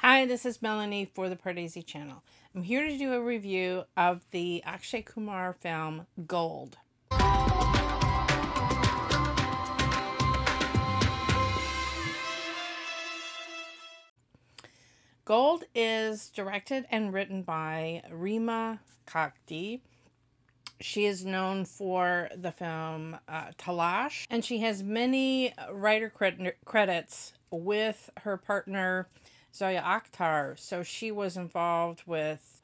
Hi, this is Melanie for the Pardesi channel. I'm here to do a review of the Akshay Kumar film Gold. Gold is directed and written by Reema Kagti. She is known for the film Talash, and she has many writer credits with her partner Zoya Akhtar. So she was involved with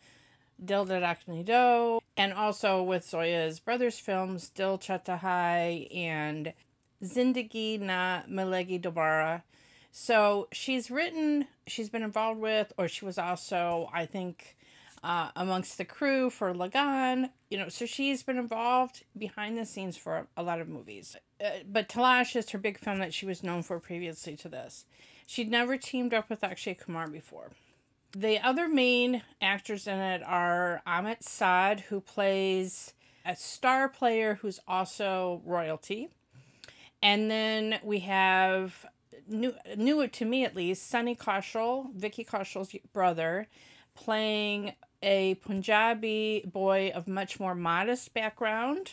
Dil Dhadakne Do, and also with Zoya's brother's films Dil Chahta Hai and Zindagi Na Milegi Dobara. So she's been involved with, or she was also, I think, amongst the crew for Lagan, so she's been involved behind the scenes for a lot of movies. But Talash is her big film that she was known for previously to this. She'd never teamed up with Akshay Kumar before. The other main actors in it are Amit Sadh, who plays a star player who's also royalty. And then we have, new to me at least, Sunny Kaushal, Vicky Kaushal's brother, playing a Punjabi boy of much more modest background,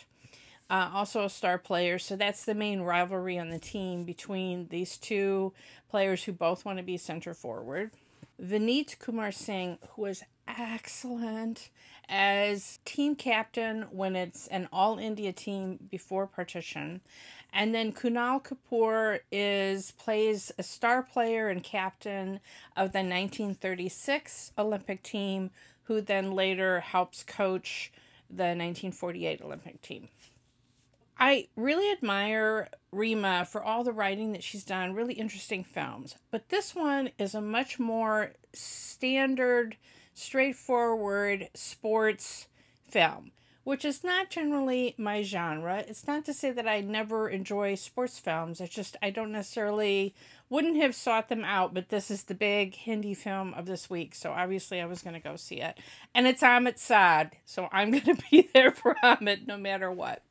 also a star player. So that's the main rivalry on the team between these two players who both want to be center forward. Vineet Kumar Singh, who is excellent as team captain when it's an all-India team before partition. And then Kunal Kapoor plays a star player and captain of the 1936 Olympic team, who then later helps coach the 1948 Olympic team. I really admire Reema for all the writing that she's done, really interesting films. But this one is a much more standard, straightforward sports film, which is not generally my genre. It's not to say that I never enjoy sports films. It's just I wouldn't have sought them out, but this is the big Hindi film of this week, so obviously I was going to go see it. And it's Amit Sadh, so I'm going to be there for Amit no matter what.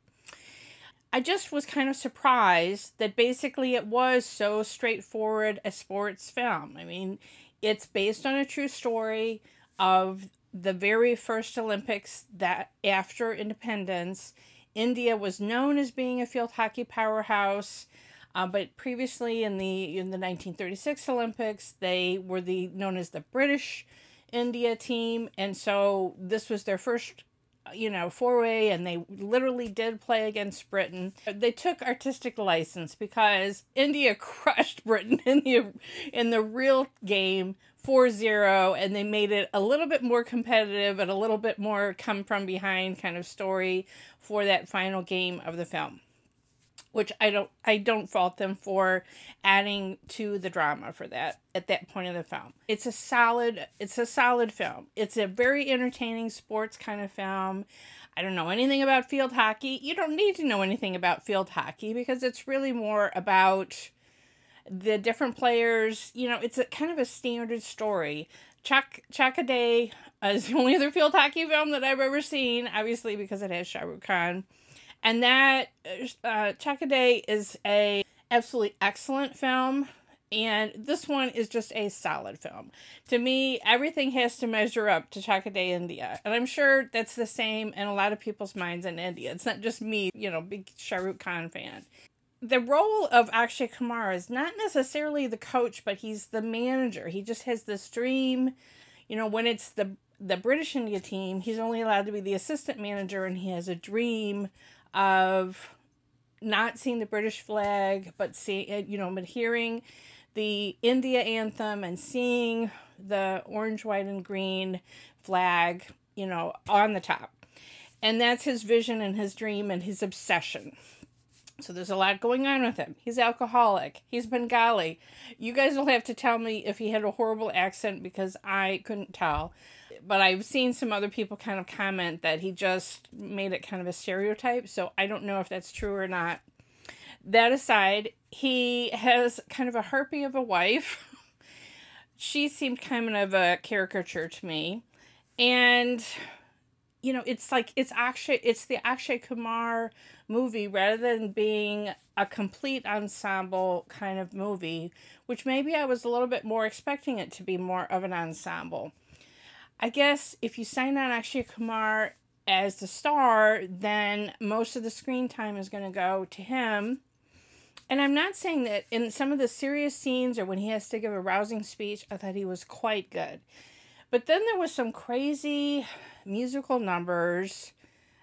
I just was kind of surprised that basically it was so straightforward a sports film. I mean, it's based on a true story of the very first Olympics that after independence. India was known as being a field hockey powerhouse, but previously in the 1936 Olympics, they were known as the British India team, and so this was their first foray, and they literally did play against Britain. They took artistic license because India crushed Britain in the real game 4-0, and they made it a little bit more competitive and a little bit more come from behind kind of story for that final game of the film, which I don't fault them for adding to the drama for that at that point of the film. It's a solid film. It's a very entertaining sports kind of film. I don't know anything about field hockey. You don't need to know anything about field hockey because it's really more about the different players. It's a kind of a standard story. Chahta Hai is the only other field hockey film that I've ever seen, obviously because it has Shah Rukh Khan. And that Chahta Hai is a absolutely excellent film, and this one is just a solid film. To me, everything has to measure up to Chahta Hai India, and I'm sure that's the same in a lot of people's minds in India. It's not just me, big Shah Rukh Khan fan. The role of Akshay Kumar is not necessarily the coach, but he's the manager. He just has this dream, when it's the British India team, he's only allowed to be the assistant manager, and he has a dream of not seeing the British flag, but hearing the India anthem and seeing the orange, white, and green flag, on the top. And that's his vision and his dream and his obsession. So there's a lot going on with him. He's alcoholic. He's Bengali. You guys will have to tell me if he had a horrible accent because I couldn't tell. But I've seen some other people kind of comment that he just made it kind of a stereotype. So I don't know if that's true or not. That aside, he has kind of a harpy of a wife. She seemed kind of a caricature to me. And it's like it's the Akshay Kumar movie rather than being a complete ensemble kind of movie, which maybe I was a little bit more expecting it to be more of an ensemble. I guess if you sign on Akshay Kumar as the star, then most of the screen time is going to go to him. And I'm not saying that in some of the serious scenes or when he has to give a rousing speech, I thought he was quite good. But then there was some crazy musical numbers.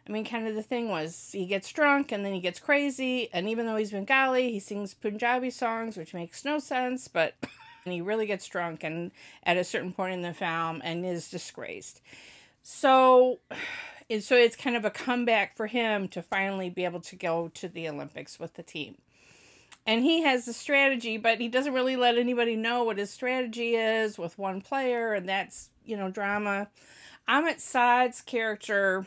I mean, kind of the thing was he gets drunk and then he gets crazy. And even though he's Bengali, he sings Punjabi songs, which makes no sense. But and he really gets drunk and at a certain point in the film and is disgraced. So it's kind of a comeback for him to finally be able to go to the Olympics with the team. And he has the strategy, but he doesn't really let anybody know what his strategy is with one player, and that's, drama. Amit Sadh's character,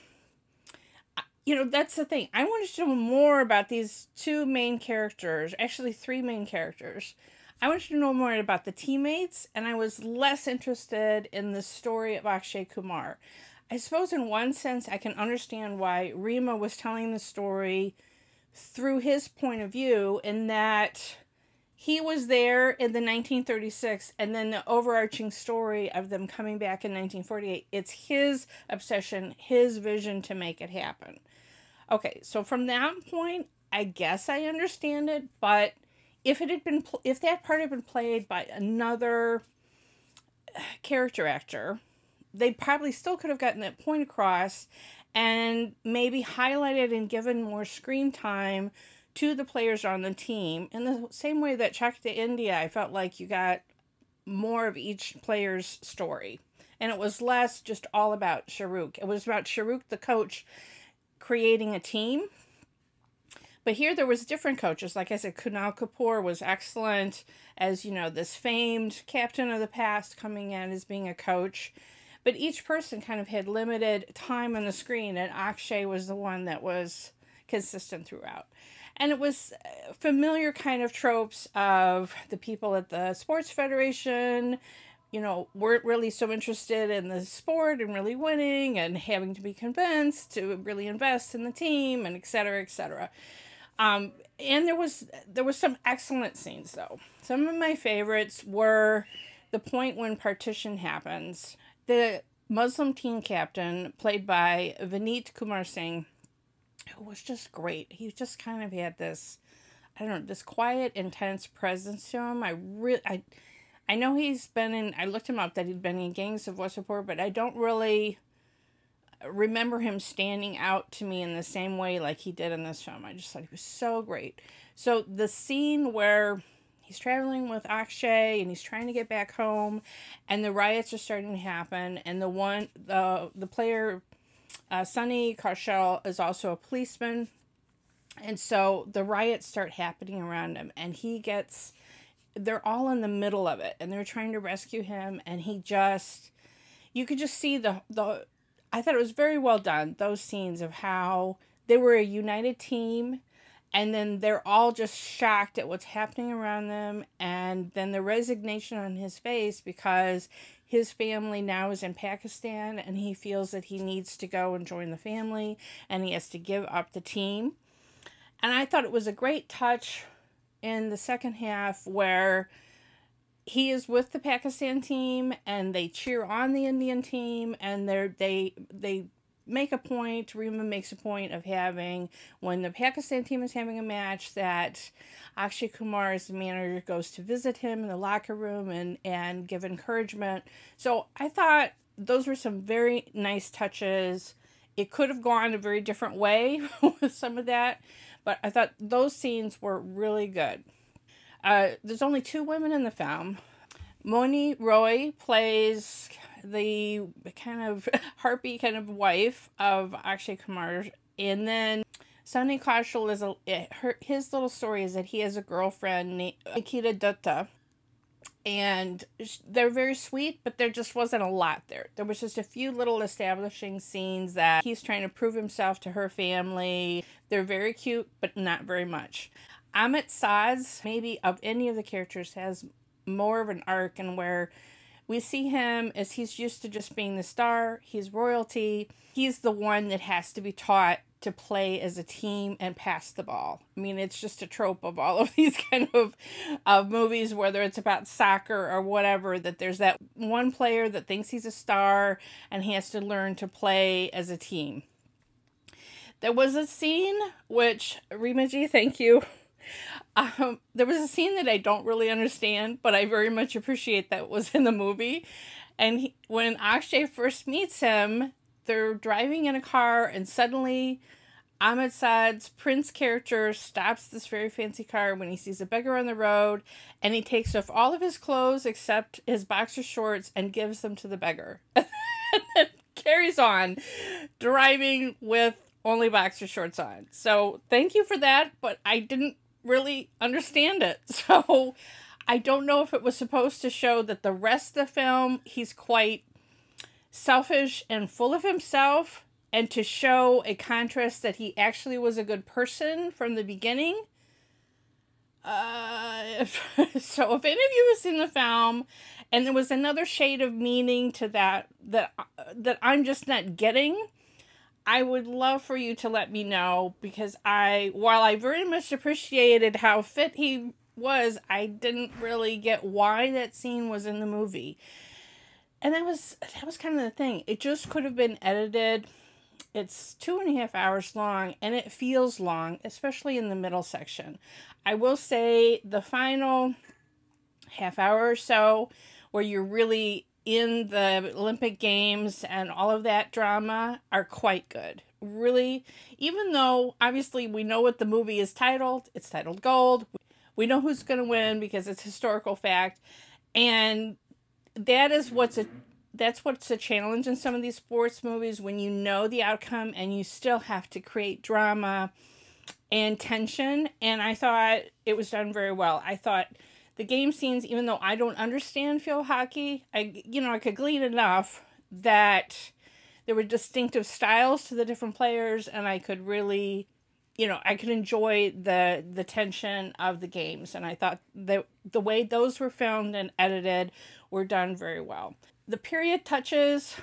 that's the thing. I wanted to know more about these two main characters, actually three main characters. I wanted to know more about the teammates, and I was less interested in the story of Akshay Kumar. I suppose in one sense I can understand why Reema was telling the story through his point of view, in that he was there in the 1936 and then the overarching story of them coming back in 1948. It's his obsession, his vision to make it happen. Okay, so from that point, I guess I understand it, but if that part had been played by another character actor, they probably still could have gotten that point across and maybe highlighted and given more screen time to the players on the team. In the same way that Chak to India, I felt like you got more of each player's story. And it was less just all about Shahrukh. It was about Shahrukh, the coach, creating a team. But here there was different coaches. Like I said, Kunal Kapoor was excellent as, this famed captain of the past coming in as being a coach. But each person kind of had limited time on the screen, and Akshay was the one that was consistent throughout. And it was familiar kind of tropes of the people at the sports federation, weren't really so interested in the sport and really winning and having to be convinced to really invest in the team and et cetera, et cetera. And there was some excellent scenes, though. Some of my favorites were the point when partition happens. The Muslim team captain, played by Vineet Kumar Singh, who was just great. He just kind of had this, this quiet, intense presence to him. I know he's been in, I looked him up, that he'd been in Gangs of Wasseypur, but I don't really remember him standing out to me in the same way like he did in this film. I just thought he was so great. So the scene where he's traveling with Akshay and he's trying to get back home and the riots are starting to happen, and the player Sunny Kaushal is also a policeman, and so the riots start happening around him, and they're all in the middle of it and they're trying to rescue him, and you could just see I thought it was very well done, those scenes of how they were a united team. And then they're all just shocked at what's happening around them. And then the resignation on his face because his family now is in Pakistan and he feels that he needs to go and join the family and he has to give up the team. And I thought it was a great touch in the second half where he is with the Pakistan team and they cheer on the Indian team, and they make a point, Reema makes a point of having, when the Pakistan team is having a match, that Akshay Kumar as the manager goes to visit him in the locker room and give encouragement. So I thought those were some very nice touches. It could have gone a very different way with some of that, but I thought those scenes were really good. There's only two women in the film. Mouni Roy plays the kind of harpy kind of wife of Akshay Kumar, and then Sunny Kaushal his little story is that he has a girlfriend named Nikita Dutta, and they're very sweet, but there just wasn't a lot there. There was just a few little establishing scenes that he's trying to prove himself to her family. They're very cute, but not very much. Amit Sadh, maybe of any of the characters, has more of an arc, and where We see him as he's used to just being the star. He's royalty. He's the one that has to be taught to play as a team and pass the ball. I mean, it's just a trope of all of these kind of movies, whether it's about soccer or whatever, that there's that one player that thinks he's a star and he has to learn to play as a team. There was a scene, which, Reema G, thank you. There was a scene that I don't really understand, but I very much appreciate that was in the movie. And when Akshay first meets him, they're driving in a car, and suddenly Amit Sadh's Prince character stops this very fancy car when he sees a beggar on the road, and he takes off all of his clothes except his boxer shorts and gives them to the beggar. And then carries on driving with only boxer shorts on. So thank you for that, but I didn't really understand it. So I don't know if it was supposed to show that the rest of the film he's quite selfish and full of himself, and to show a contrast that he actually was a good person from the beginning. So if any of you have seen the film and there was another shade of meaning to that I'm just not getting, I would love for you to let me know, because while I very much appreciated how fit he was, I didn't really get why that scene was in the movie. And that was kind of the thing. It just could have been edited. It's 2.5 hours long, and it feels long, especially in the middle section. I will say the final half hour or so, where you're really in the Olympic Games and all of that drama, are quite good. Really, even though obviously we know what the movie is titled. It's titled Gold. We know who's going to win because it's historical fact. And that's what's a challenge in some of these sports movies, when you know the outcome and you still have to create drama and tension. And I thought it was done very well. I thought the game scenes, even though I don't understand field hockey, I could glean enough that there were distinctive styles to the different players, and I could really, I could enjoy the tension of the games. And I thought that the way those were filmed and edited were done very well. The period touches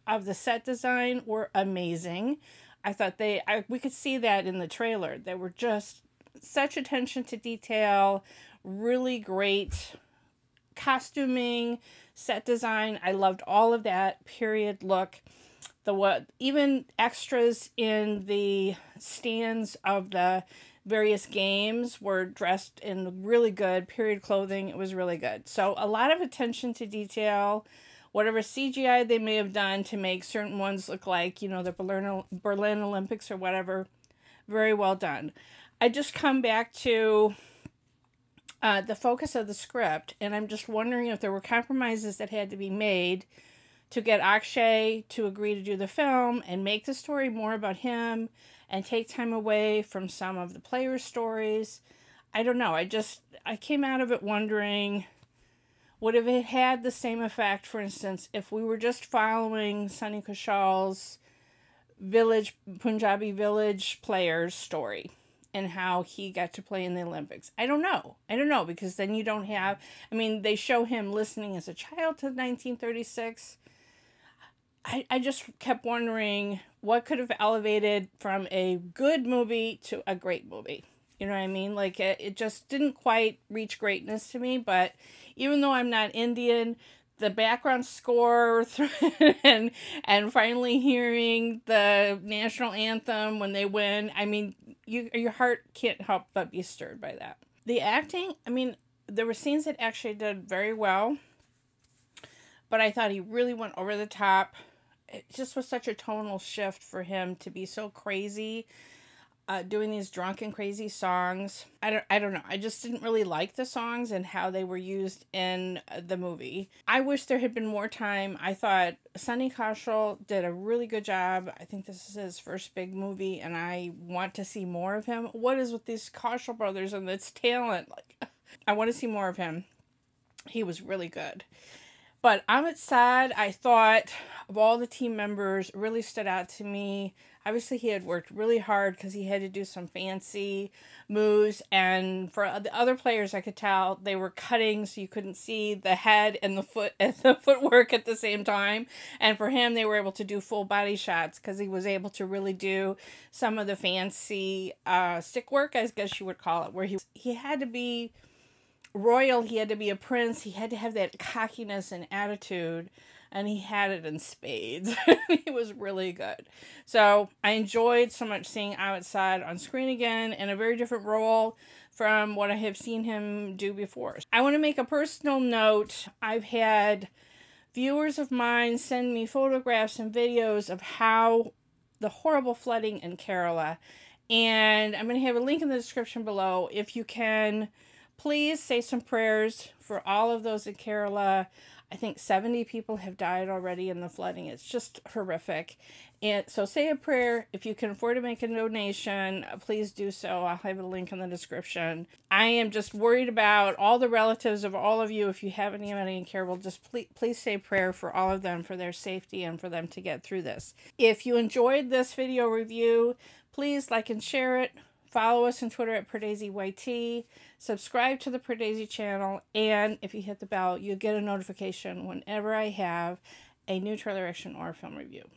of the set design were amazing. I thought we could see that in the trailer. They were just such attention to detail, really great costuming, set design. I loved all of that period look. Even extras in the stands of the various games were dressed in really good period clothing. It was really good. So a lot of attention to detail. Whatever CGI they may have done to make certain ones look like, the Berlin Olympics or whatever, very well done. I just come back to the focus of the script, and I'm just wondering if there were compromises that had to be made to get Akshay to agree to do the film and make the story more about him and take time away from some of the players' stories. I don't know. I came out of it wondering, would have it had the same effect, for instance, if we were just following Sunny Kaushal's Punjabi village players' story and how he got to play in the Olympics? I don't know, because then you don't have, they show him listening as a child to 1936. I just kept wondering what could have elevated from a good movie to a great movie. You know what I mean? Like, it just didn't quite reach greatness to me. But even though I'm not Indian, the background score and finally hearing the national anthem when they win, your heart can't help but be stirred by that. The acting, there were scenes that actually did very well, but I thought he really went over the top. It just was such a tonal shift for him to be so crazy, doing these drunken crazy songs. I don't know. I just didn't really like the songs and how they were used in the movie. I wish there had been more time. I thought Sunny Kaushal did a really good job. I think this is his first big movie, and I want to see more of him. What is with these Kaushal brothers and this talent? Like, I want to see more of him. He was really good. But Amit Sadh, I thought, of all the team members, really stood out to me. Obviously, he had worked really hard because he had to do some fancy moves. And for the other players, I could tell they were cutting so you couldn't see the head and the foot and the footwork at the same time. And for him, they were able to do full body shots because he was able to really do some of the fancy stick work, I guess you would call it, where he had to be royal, he had to be a prince, he had to have that cockiness and attitude, and he had it in spades. He was really good. So I enjoyed so much seeing Amit Sadh on screen again in a very different role from what I have seen him do before. I want to make a personal note. I've had viewers of mine send me photographs and videos of how the horrible flooding in Kerala, and I'm going to have a link in the description below. If you can, please say some prayers for all of those in Kerala. I think 70 people have died already in the flooding. It's just horrific. And so say a prayer. If you can afford to make a donation, please do so. I'll have a link in the description. I am just worried about all the relatives of all of you. If you have anybody in Kerala, just please say a prayer for all of them, for their safety and for them to get through this. If you enjoyed this video review, please like and share it. Follow us on Twitter at PardeziYT. Subscribe to the Pardesi channel. And if you hit the bell, you'll get a notification whenever I have a new trailer action or film review.